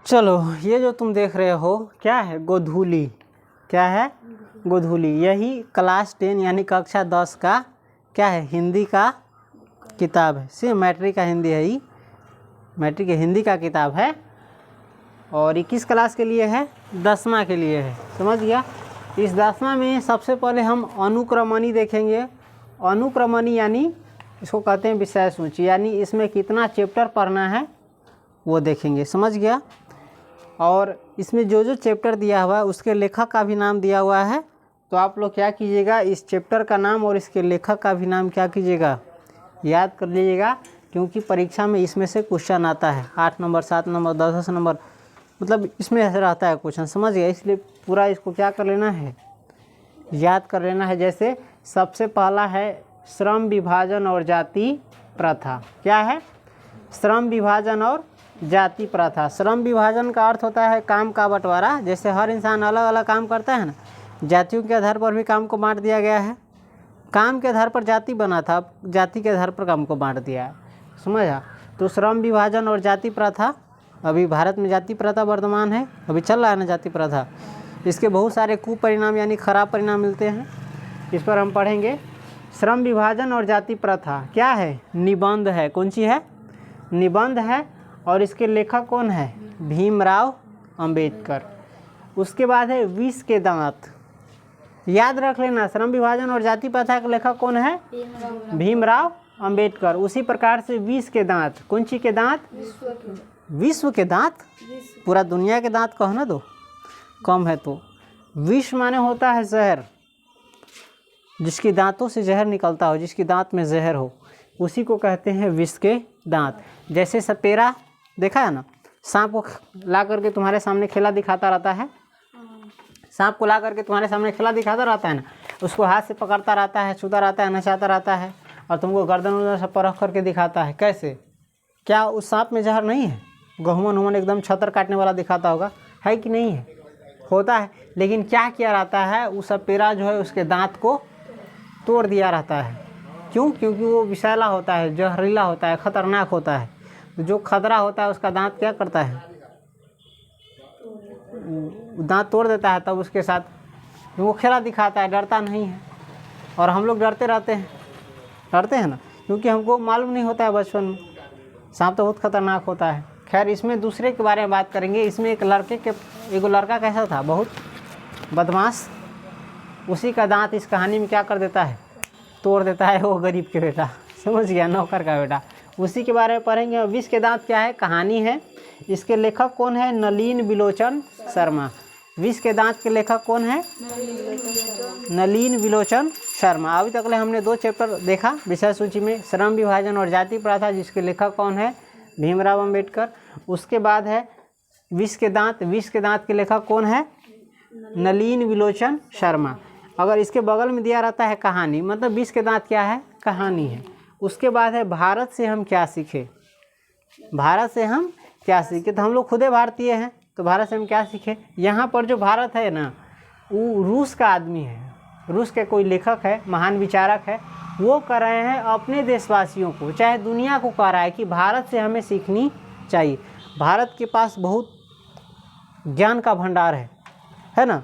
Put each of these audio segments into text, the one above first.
चलो, ये जो तुम देख रहे हो क्या है? गोधूली। क्या है? गोधूली। यही क्लास 10 यानी कक्षा 10 का क्या है? हिंदी का किताब है। सिर्फ मैट्रिक का हिंदी है, ही मैट्रिक के हिंदी का किताब है। और 21 क्लास के लिए है, 10वां के लिए है। समझ गया? इस 10वां में सबसे पहले हम अनुक्रमणी देखेंगे। अनुक्रमणी यानी इसको कहते हैं विषय सूची, यानी इसमें कितना चैप्टर पढ़ना है वो देखेंगे। समझ गया? और इसमें जो जो चैप्टर दिया हुआ है उसके लेखक का भी नाम दिया हुआ है। तो आप लोग क्या कीजिएगा, इस चैप्टर का नाम और इसके लेखक का भी नाम क्या कीजिएगा, याद कर लीजिएगा, क्योंकि परीक्षा में इसमें से क्वेश्चन आता है। 8 नंबर, 7 नंबर, 10 नंबर, मतलब इसमें रहता है क्वेश्चन। समझ गया? इसलिए पूरा इसको क्या कर लेना है, याद कर लेना है। जैसे सबसे पहला है श्रम विभाजन और जाति प्रथा। क्या है? श्रम विभाजन और जाति प्रथा। श्रम विभाजन का अर्थ होता है काम का बंटवारा। जैसे हर इंसान अलग अलग काम करता है ना, जातियों के आधार पर भी काम को बांट दिया गया है। काम के आधार पर जाति बना था, अब जाति के आधार पर काम को बांट दिया है। समझा? तो श्रम विभाजन और जाति प्रथा, अभी भारत में जाति प्रथा वर्तमान है, अभी चल रहा है ना जाति प्रथा। इसके बहुत सारे कुपरिणाम यानी खराब परिणाम मिलते हैं, इस पर हम पढ़ेंगे। श्रम विभाजन और जाति प्रथा क्या है? निबंध है। कौन सी है? निबंध है। और इसके लेखक कौन है? भीमराव अंबेडकर। उसके बाद है विष के दांत। याद रख लेना, श्रम विभाजन और जाति प्रथा के लेखक कौन है? भीमराव अंबेडकर। उसी प्रकार से विष के दांत। कौन सी के दांत? विश्व के दांत। पूरा दुनिया के दांत कहो ना, तो कम है। तो विष माने होता है जहर, जिसकी दांतों से जहर निकलता हो, जिसकी दांत में जहर हो, उसी को कहते हैं विष के दांत। जैसे सपेरा देखा है ना, सांप को ला करके तुम्हारे सामने खेला दिखाता रहता है। सांप को ला करके तुम्हारे सामने खेला दिखाता रहता है ना, उसको हाथ से पकड़ता रहता है, छूता रहता है, नचाता रहता है, और तुमको गर्दन उधर से परख करके दिखाता है। कैसे? क्या उस सांप में जहर नहीं है? गहुमन हुमन एकदम छतर काटने वाला दिखाता होगा, है कि नहीं है? होता है। लेकिन क्या किया रहता है, उस सपेरा जो है उसके दांत को तोड़ दिया रहता है। क्यों? क्योंकि वो विषैला होता है, जहरीला होता है, खतरनाक होता है। जो खतरा होता है उसका दांत क्या करता है, दांत तोड़ देता है। तब उसके साथ वो खेला दिखाता है, डरता नहीं है। और हम लोग डरते रहते हैं, डरते हैं ना, क्योंकि हमको मालूम नहीं होता है बचपन में सांप तो बहुत खतरनाक होता है। खैर, इसमें दूसरे के बारे में बात करेंगे। इसमें एक लड़का कैसा था, बहुत बदमाश। उसी का दांत इस कहानी में क्या कर देता है, तोड़ देता है। वो गरीब के बेटा, समझ गया, नौकर का बेटा। उसी के बारे में पढ़ेंगे। विष के दांत क्या है? कहानी है। इसके लेखक कौन है? नलिन विलोचन शर्मा। विष के दांत के लेखक कौन है? नलिन विलोचन शर्मा। अभी तक हमने 2 चैप्टर देखा विषय सूची में, श्रम विभाजन और जाति प्रथा, जिसके लेखक कौन है? भीमराव अंबेडकर। उसके बाद है विष के दांत। विष के दांत के लेखक कौन है? नलिन विलोचन शर्मा। अगर इसके बगल में दिया रहता है कहानी, मतलब विष के दांत क्या है? कहानी है। उसके बाद है भारत से हम क्या सीखे। भारत से हम क्या सीखे? तो हम लोग खुदे भारतीय हैं, तो भारत से हम क्या सीखे? यहाँ पर जो भारत है ना, वो रूस का आदमी है, रूस के कोई लेखक है, महान विचारक है। वो कर रहे हैं अपने देशवासियों को, चाहे दुनिया को कह रहा है कि भारत से हमें सीखनी चाहिए। भारत के पास बहुत ज्ञान का भंडार है ना।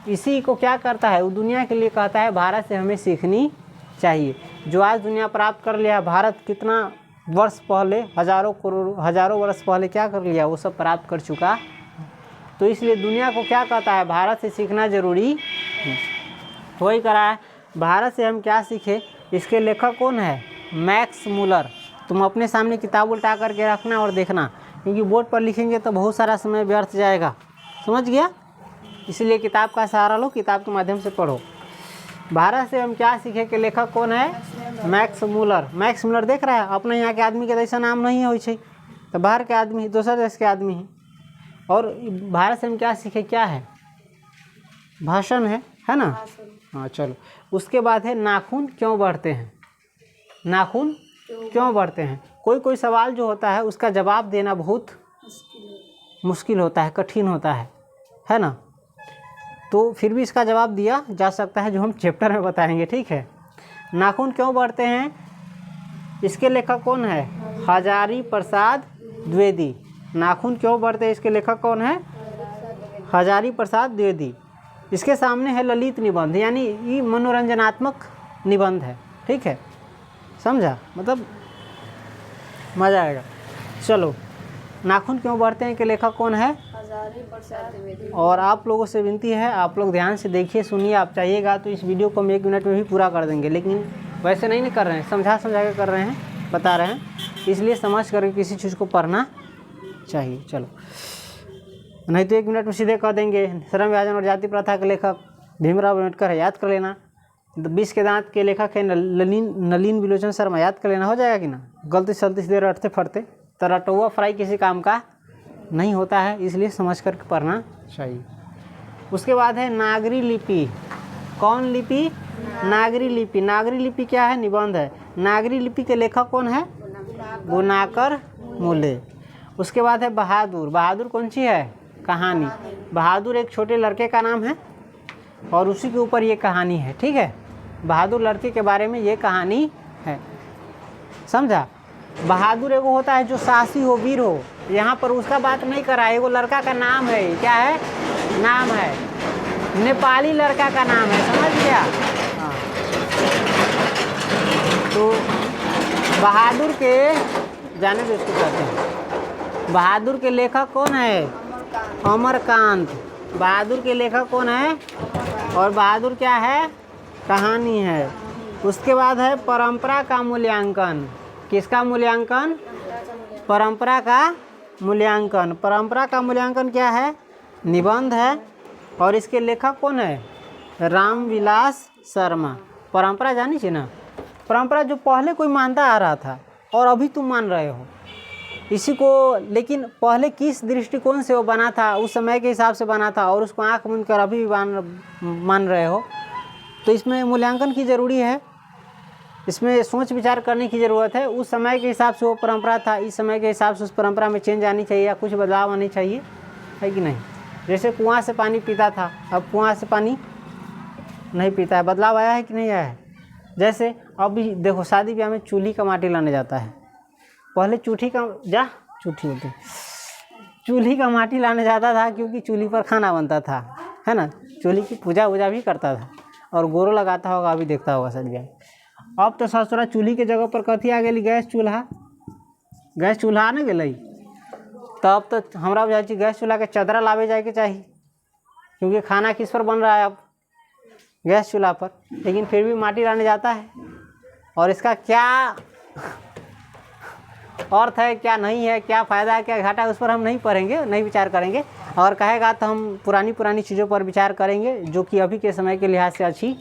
इसी को क्या करता है, वो दुनिया के लिए कहता है भारत से हमें सीखनी चाहिए। जो आज दुनिया प्राप्त कर लिया, भारत कितना वर्ष पहले, हजारों वर्ष पहले क्या कर लिया, वो सब प्राप्त कर चुका। तो इसलिए दुनिया को क्या कहता है, भारत से सीखना जरूरी है। वही करा है। भारत से हम क्या सीखे, इसके लेखक कौन है? Max Muller. तुम अपने सामने किताब उल्टा करके रखना और देखना, क्योंकि बोर्ड पर लिखेंगे तो बहुत सारा समय व्यर्थ जाएगा। समझ गया? इसलिए किताब का सहारा लो, किताब के माध्यम से पढ़ो। भारत से हम क्या सीखे के लेखक कौन है? Max Muller. मैक्स मुलर देख रहा है, अपने यहाँ के आदमी के ऐसा नाम नहीं हो, तो बाहर के आदमी, दूसरे देश के आदमी हैं। और भारत से हम क्या सीखे, क्या है? भाषण है ना। हाँ, चलो। उसके बाद है नाखून क्यों बढ़ते हैं। नाखून क्यों बढ़ते हैं? कोई सवाल जो होता है उसका जवाब देना बहुत मुश्किल होता है, कठिन होता है ना। तो फिर भी इसका जवाब दिया जा सकता है, जो हम चैप्टर में बताएंगे। ठीक है। नाखून क्यों बढ़ते हैं, इसके लेखक कौन है? हजारी प्रसाद द्विवेदी। नाखून क्यों बढ़ते, इसके लेखक कौन है? हजारी प्रसाद द्विवेदी। इसके सामने है ललित निबंध, यानी ये मनोरंजनात्मक निबंध है, ठीक है, समझा, मतलब मज़ा आएगा। चलो, नाखून क्यों बढ़ते हैं के लेखक कौन है? हजारी प्रसाद द्विवेदी। और आप लोगों से विनती है, आप लोग ध्यान से देखिए, सुनिए। आप चाहिएगा तो इस वीडियो को हम 1 मिनट में भी पूरा कर देंगे, लेकिन वैसे नहीं कर रहे हैं, समझा के कर रहे हैं, बता रहे हैं, इसलिए समझ करके किसी चीज़ को पढ़ना चाहिए। चलो, नहीं तो 1 मिनट में सीधे कह देंगे। श्रम विभाजन और जाति प्रथा के लेखक भीमराव अम्बेडकर है, याद कर लेना। 20 के दांत के लेखक है नलिन विलोचन शर्मा, याद कर लेना, हो जाएगा कि ना। गलती सलती से रटते फटते तो रटुआ फ्राई किसी काम का नहीं होता है, इसलिए समझ कर पढ़ना चाहिए। उसके बाद है नागरी लिपि। कौन लिपि? नागरी लिपि। नागरी लिपि क्या है? निबंध है। नागरी लिपि के लेखक कौन है? गुणाकर मूले। उसके बाद है बहादुर। बहादुर कौन सी है? कहानी। बहादुर एक छोटे लड़के का नाम है और उसी के ऊपर ये कहानी है, ठीक है। बहादुर लड़के के बारे में ये कहानी है, समझा। बहादुर एगो होता है जो साहसी हो, वीर हो। यहाँ पर उसका बात नहीं करा है, एगो लड़का का नाम है। क्या है? नाम है, नेपाली लड़का का नाम है, समझ गया। हाँ, तो बहादुर के जाने दो, इसको कहते हैं। बहादुर के लेखक कौन है? अमरकांत। बहादुर के लेखक कौन है? और बहादुर क्या है? कहानी है। उसके बाद है परंपरा का मूल्यांकन। किसका मूल्यांकन? परंपरा का मूल्यांकन। परंपरा का मूल्यांकन क्या है? निबंध है। और इसके लेखक कौन है? रामविलास शर्मा। परंपरा जानी चाहिए ना, परंपरा जो पहले कोई मानता आ रहा था और अभी तुम मान रहे हो इसी को, लेकिन पहले किस दृष्टिकोण से वो बना था, उस समय के हिसाब से बना था, और उसको आंख मूंद कर अभी भी मान रहे हो, तो इसमें मूल्यांकन की ज़रूरी है। इसमें सोच विचार करने की ज़रूरत है। उस समय के हिसाब से वो परंपरा था, इस समय के हिसाब से उस परंपरा में चेंज आनी चाहिए या कुछ बदलाव आनी चाहिए, है कि नहीं। जैसे कुआं से पानी पीता था, अब कुआं से पानी नहीं पीता है, बदलाव आया है कि नहीं आया है। जैसे अभी देखो, शादी ब्याह में चूल्ही का माटी लाने जाता है, पहले चूल्ही का माटी लाने जाता था, क्योंकि चूल्ही पर खाना बनता था, है ना। चूल्ही की पूजा वूजा भी करता था और गोरो लगाता होगा, अभी देखता होगा शादी ब्याह। अब तो ससुरा चूल्ही के जगह पर कथी आ गई? गैस चूल्हा। गैस चूल्हा आने गई, तब तो हमरा बुझाई छै गैस चूल्हा के चदरा लावे जाए के चाहिए, क्योंकि खाना किस पर बन रहा है अब? गैस चूल्हा पर। लेकिन फिर भी माटी लाने जाता है, और इसका क्या अर्थ है, क्या नहीं है, क्या फ़ायदा है, क्या घाटा है, उस पर हम नहीं पढ़ेंगे, नहीं विचार करेंगे। और कहेगा तो हम पुरानी चीज़ों पर विचार करेंगे, जो कि अभी के समय के लिहाज से अच्छी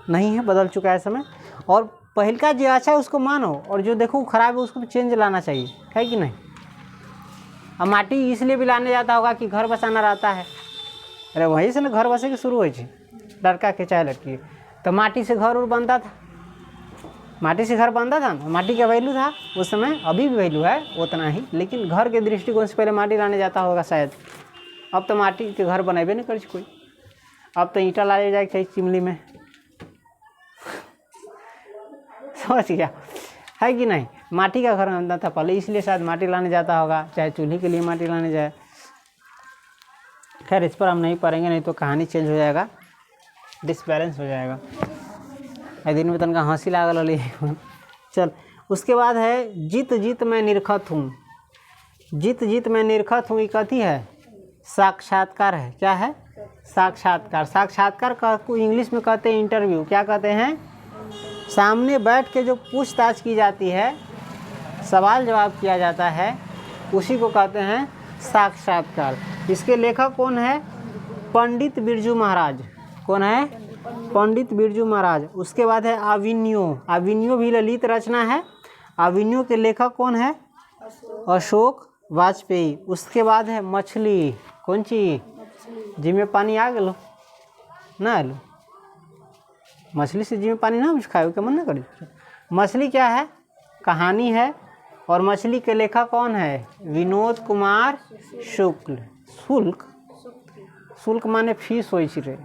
नहीं है, बदल चुका है समय। और पहल का जो अच्छा है उसको मानो, और जो देखो ख़राब है उसको भी चेंज लाना चाहिए, है कि नहीं। अब माटी इसलिए भी लाने जाता होगा कि घर बसाना रहता है। अरे वहीं से ना घर बसे के शुरू हो, लड़का के चाहे लड़की, तो माटी से घर उर बनता था, माटी से घर बनता था ना, माटी का वैल्यू था उस समय, अभी भी वैल्यू है उतना ही, लेकिन घर के दृष्टिकोण से पहले माटी लाने जाता होगा शायद। अब तो माटी के घर बनाबे नहीं कर कोई, अब तो ईंटा लाने जाए चाहिए चिमनी में, समझ गया, है कि नहीं। माटी का घर बनता था पहले, इसलिए शायद माटी लाने जाता होगा, चाहे चूल्हे के लिए माटी लाने जाए। खैर, इस पर हम नहीं पढ़ेंगे, नहीं तो कहानी चेंज हो जाएगा, डिसबैलेंस हो जाएगा। दिन में तनका हंसी लागल रही। चल, उसके बाद है जीत जीत मैं निरखत हूँ। जीत जीत मैं निरखत हूँ, ये कथी है? साक्षात्कार है। क्या है? साक्षात्कार। साक्षात्कार को इंग्लिश में कहते हैं इंटरव्यू। क्या कहते हैं? सामने बैठ के जो पूछताछ की जाती है, सवाल जवाब किया जाता है, उसी को कहते हैं साक्षात्कार। इसके लेखक कौन है? पंडित बिरजू महाराज। कौन है? पंडित बिरजू महाराज। उसके बाद है अविन्यो। अविन्यो भी ललित रचना है। अविन्यो के लेखक कौन है? अशोक वाजपेयी। उसके बाद है मछली। कौन सी? जिसमें पानी आ गलो ना आलो, मछली से जिसमें पानी ना खाए के मन ना करी। मछली क्या है? कहानी है। और मछली के लेखक कौन है? विनोद कुमार शुक्ल। शुल्क माने फीस हो रे,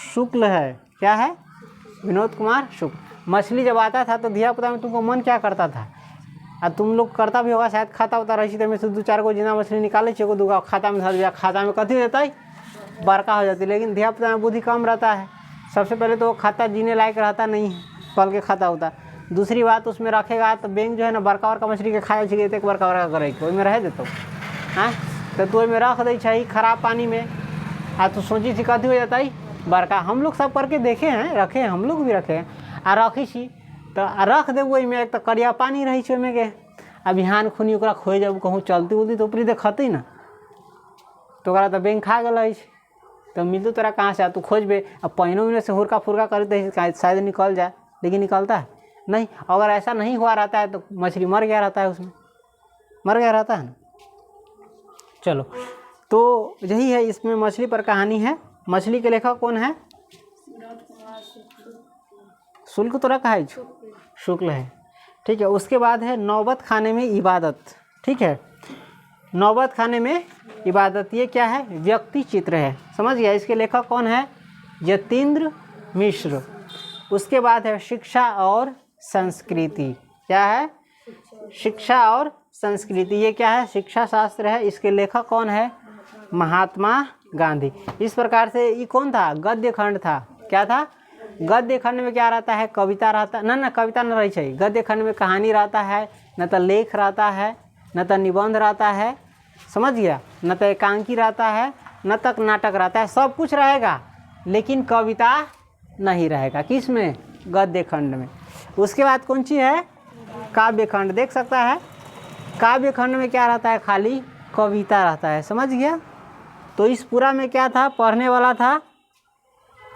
शुक्ल है। क्या है? विनोद कुमार शुक्ल। मछली जब आता था तो धिया पुता में तुमको मन क्या करता था? आ तुम लोग करता भी होगा शायद, खाता होता रही तो में से 2-4 गो जिंदा मछली निकाले छे, दूगा खाता में धर दिया, खाता में कथी देता है बड़का हो जाती है। लेकिन धियापुता में बुद्धि कम रहता है, सबसे पहले तो वो खाता जीने लायक रहता नहीं है, पल के खाता होता। दूसरी बात उसमें रखेगा तो बैंक जो है ना बड़का बड़का मछली के खाए छे, एक बड़का बड़का करे के ओहिमे रह देतो। हाँ तो तू ओहिमे रख दै छै खराब पानी में, आ तू सोची थी कथी हो जाता है बड़का। हम लोग सब करके देखे हैं, रखे हैं, हम लोग भी रखे हैं आ रखी छी तो रख देबू ओहिमे, एक तो करिया पानी रही छै ओहिमे के, आ बिहान खुनी ओकरा खोए जब कहूँ चलती उलती तो ऊपरी देखती ना तो ओकरा तो बैंक खा गल तो मिलतू तोरा कहाँ से, आ तू खोजबे अब पानियों में से हुरका फुरका करते शायद निकल जाए, लेकिन निकलता है नहीं। अगर ऐसा नहीं हुआ रहता है तो मछली मर गया रहता है, उसमें मर गया रहता है ना। चलो तो यही है इसमें मछली पर कहानी है। मछली के लेखक कौन है? शुल्क तो रखा है, शुक्ल है, ठीक है। उसके बाद है नौबत खाने में इबादत, ठीक है। नौबत खाने में इबादत ये क्या है? व्यक्ति चित्र है, समझ गया। इसके लेखक कौन है? यतीन्द्र मिश्र। उसके बाद है शिक्षा और संस्कृति, क्या है? शिक्षा और संस्कृति, ये क्या है? शिक्षा शास्त्र है। इसके लेखक कौन है? महात्मा गांधी। इस प्रकार से ये कौन था? गद्य खंड था। क्या था? गद्य खंड में क्या रहता है? कविता रहता, ना कविता न रही चाहिए। गद्य खंड में कहानी रहता है, न तो लेख रहता है, न तो निबंध रहता है, समझ गया, न तो एकांकी रहता है, न तक नाटक रहता है, सब कुछ रहेगा लेकिन कविता नहीं रहेगा। किस में? गद्य खंड में। उसके बाद कौन सी है? काव्य खंड। देख सकता है काव्य खंड में क्या रहता है? खाली कविता रहता है, समझ गया। तो इस पूरा में क्या था? पढ़ने वाला था,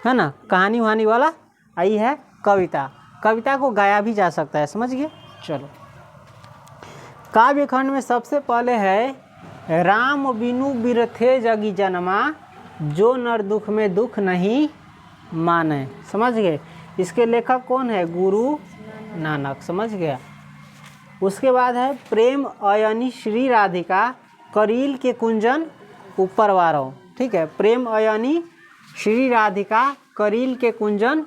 है ना, कहानी वहानी वाला। आई है कविता। कविता को गाया भी जा सकता है, समझ गए। चलो काव्य खंड में सबसे पहले है राम बिनु बिरथे जगी जन्मा, जो नर दुख में दुख नहीं माने, समझ गए। इसके लेखक कौन है? गुरु नानक, समझ गया। उसके बाद है प्रेम अयनी श्री राधिका, करील के कुंजन ऊपर वारो, ठीक है। प्रेम अयनी श्री राधिका, करील के कुंजन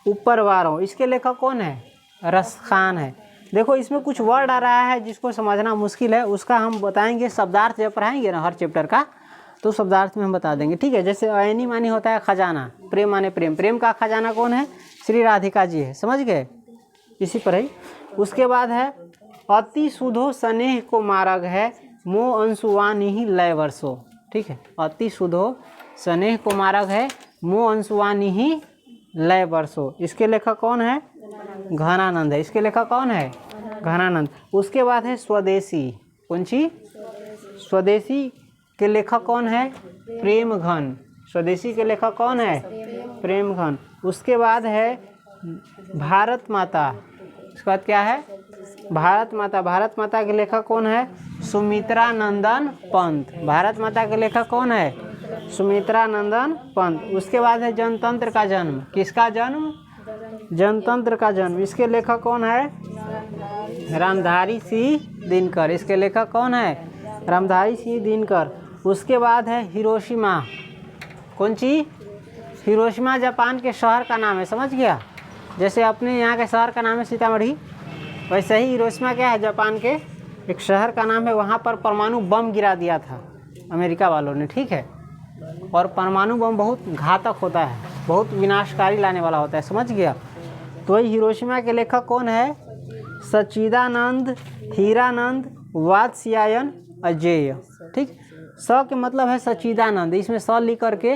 ऊपर वारो। इसके लेखक कौन है? रसखान है। देखो इसमें कुछ वर्ड आ रहा है जिसको समझना मुश्किल है, उसका हम बताएंगे शब्दार्थ जब पढ़ाएंगे ना हर चैप्टर का, तो शब्दार्थ में हम बता देंगे, ठीक है। जैसे अयनी मानी होता है खजाना, प्रेम माने प्रेम, प्रेम का खजाना कौन है? श्री राधिका जी है, समझ गए। इसी पर ही उसके बाद है अति सुधो स्नेह को मार्ग है, मोह अंशुवानी ही लय वर्षो, ठीक है। अति सुधो स्नेह को मार्ग है, मोह अंशुवानी ही लय वर्षो। इसके लेखक कौन है? घनानंद है। इसके लेखक कौन है? घनानंद। उसके बाद है स्वदेशी। कौन सी? स्वदेशी के लेखक कौन है? प्रेम घन। स्वदेशी के लेखक कौन है? प्रेम घन। उसके बाद है भारत माता। उसके बाद क्या है? भारत माता। भारत माता के लेखक कौन है? सुमित्रा नंदन पंत। भारत माता के लेखक कौन है? सुमित्रा नंदन पंत। उसके बाद है जनतंत्र का जन्म। किसका जन्म? जनतंत्र का जन्म। इसके लेखक कौन है? रामधारी सिंह दिनकर। इसके लेखक कौन है? रामधारी सिंह दिनकर। उसके बाद है हिरोशिमा। कौन सी? हिरोशिमा जापान के शहर का नाम है, समझ गया। जैसे अपने यहाँ के शहर का नाम है सीतामढ़ी, वैसे ही हिरोशिमा क्या है? जापान के एक शहर का नाम है। वहाँ पर परमाणु बम गिरा दिया था अमेरिका वालों ने, ठीक है। और परमाणु बम बहुत घातक होता है, बहुत विनाशकारी लाने वाला होता है, समझ गया। तो वही हिरोशिमा के लेखक कौन है? सच्चिदानंद, हीरानंद, वात्स्यायन, अजेय, ठीक। स के मतलब है सच्चिदानंद, इसमें स लिख करके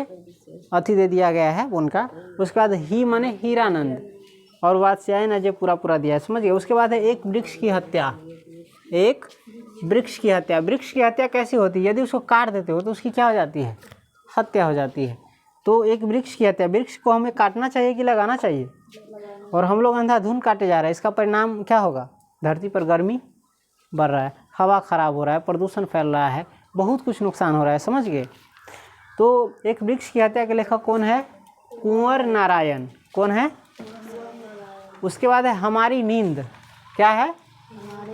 अथी दे दिया गया है उनका। उसके बाद ही माने हीरानंद और वात्स्यायन अजय पूरा दिया है, समझ गए। उसके बाद है एक वृक्ष की हत्या। एक वृक्ष की हत्या। वृक्ष की हत्या कैसी होती है? यदि उसको काट देते हो तो उसकी क्या हो जाती है? हत्या हो जाती है। तो एक वृक्ष की हत्या। वृक्ष को हमें काटना चाहिए कि लगाना चाहिए? और हम लोग अंधाधुंध काटे जा रहे हैं। इसका परिणाम क्या होगा? धरती पर गर्मी बढ़ रहा है, हवा खराब हो रहा है, प्रदूषण फैल रहा है, बहुत कुछ नुकसान हो रहा है, समझ गए। तो एक वृक्ष की हत्या के लेखक कौन है? कुंवर नारायण। कौन है? उसके बाद है हमारी नींद। क्या है?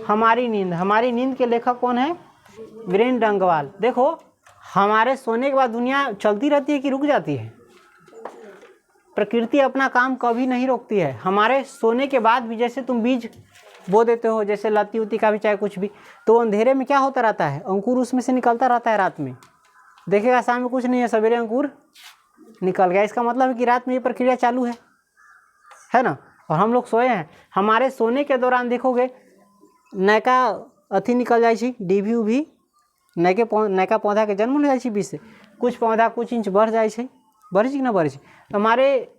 हमारी नींद। हमारी नींद के लेखक कौन है? वीरेंद्र डंगवाल। देखो हमारे सोने के बाद दुनिया चलती रहती है कि रुक जाती है? प्रकृति अपना काम कभी नहीं रोकती है। हमारे सोने के बाद भी जैसे तुम बीज बो देते हो, जैसे लत्ती उती का भी चाहे कुछ भी, तो अंधेरे में क्या होता रहता है, अंकुर उसमें से निकलता रहता है रात में। देखिएगा शाम में कुछ नहीं है, सवेरे अंकुर निकल गया, इसका मतलब है कि रात में ये प्रक्रिया चालू है ना। और हम लोग सोए हैं, हमारे सोने के दौरान देखोगे नयका अथी निकल जाए छी, डिभी उभी नयका पौधा के जन्म हो जाए छी बीच से, कुछ पौधा कुछ इंच बढ़ जाए छै, बढ़े छी कि ना बढ़े छी। तो हमारे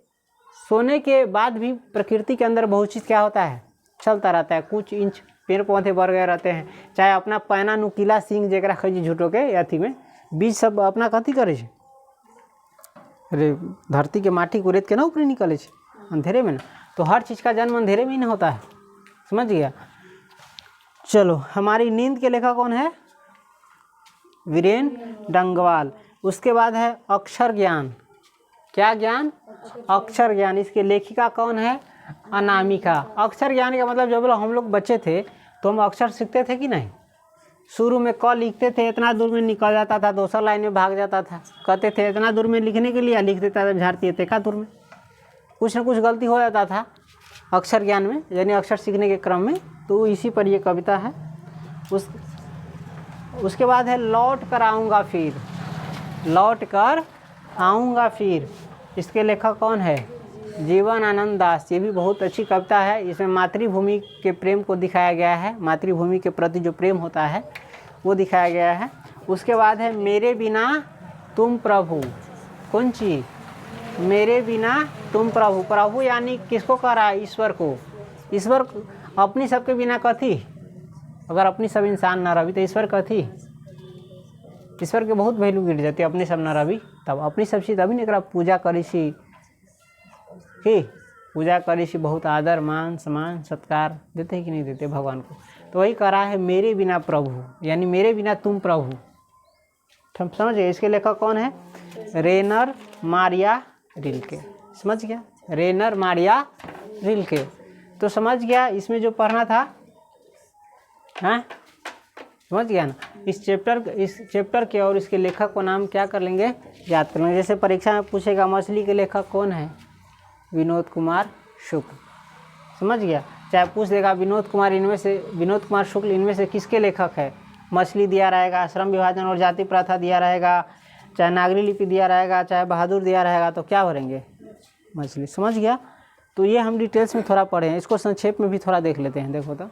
सोने के बाद भी प्रकृति के अंदर बहुत चीज़ क्या होता है, चलता रहता है, कुछ इंच पेड़ पौधे बढ़ गए रहते हैं, चाहे अपना पैना नुकीला सींग जरा खजी झूठो के अथी में बीज सब अपना कथी करे छै, अरे धरती के माटी को रेत के ना ऊपर निकले छै अंधेरे में ना। तो हर चीज़ का जन्म अंधेरे में ही ना होता है, समझ गया। चलो, हमारी नींद के लेखक कौन है, वीरेन डंगवाल। उसके बाद है अक्षर ज्ञान, क्या ज्ञान, अक्षर ज्ञान, इसके लेखिका कौन है, अनामिका। अक्षर ज्ञान का मतलब जब हम लोग बच्चे थे तो हम अक्षर सीखते थे कि नहीं, शुरू में क लिखते थे, इतना दूर में निकल जाता था, दूसरा लाइन में भाग जाता था, कहते थे इतना दूर में लिखने के लिए, लिख देता था झाड़ती थे का दूर में, कुछ ना कुछ गलती हो जाता था अक्षर ज्ञान में, यानी अक्षर सीखने के क्रम में। तो इसी पर ये कविता है। उसके बाद है लौट कर आऊँगा फिर, लौट कर आऊँगा फिर, इसके लेखक कौन है, जीवन आनंद दास। ये भी बहुत अच्छी कविता है, इसमें मातृभूमि के प्रेम को दिखाया गया है, मातृभूमि के प्रति जो प्रेम होता है वो दिखाया गया है। उसके बाद है मेरे बिना तुम प्रभु, कौन चीज, मेरे बिना तुम प्रभु, प्रभु यानी किसको कह रहा है, ईश्वर को। ईश्वर अपनी सबके बिना कथी, अगर अपनी सब इंसान न रही तो ईश्वर कथी, ईश्वर के बहुत वैल्यू गिर जाती है, अपनी सब न रही तब अपनी सब चीज तभी नहीं पूजा करी सी कि पूजा करी सी, बहुत आदर मान सम्मान सत्कार देते हैं कि नहीं देते भगवान को। तो वही करा है मेरे बिना प्रभु, यानी मेरे बिना तुम प्रभु, समझ गए। इसके लेखक कौन है, रेनर मारिया रिल्के, समझ गया, रेनर मारिया रिल्के। तो समझ गया इसमें जो पढ़ना था, हाँ समझ गया ना। इस चैप्टर के और इसके लेखक को नाम क्या कर लेंगे, याद कर लेंगे। जैसे परीक्षा में पूछेगा मछली के लेखक कौन है, विनोद कुमार शुक्ल, समझ गया। चाहे पूछ देगा विनोद कुमार शुक्ल इनमें से किसके लेखक है, मछली दिया रहेगा, श्रम विभाजन और जाति प्रथा दिया रहेगा, चाहे नागरी लिपि दिया रहेगा, चाहे बहादुर दिया रहेगा, तो क्या भरेंगे, मछली, समझ गया। तो ये हम डिटेल्स में थोड़ा पढ़े हैं, इसको संक्षेप में भी थोड़ा देख लेते हैं। देखो तो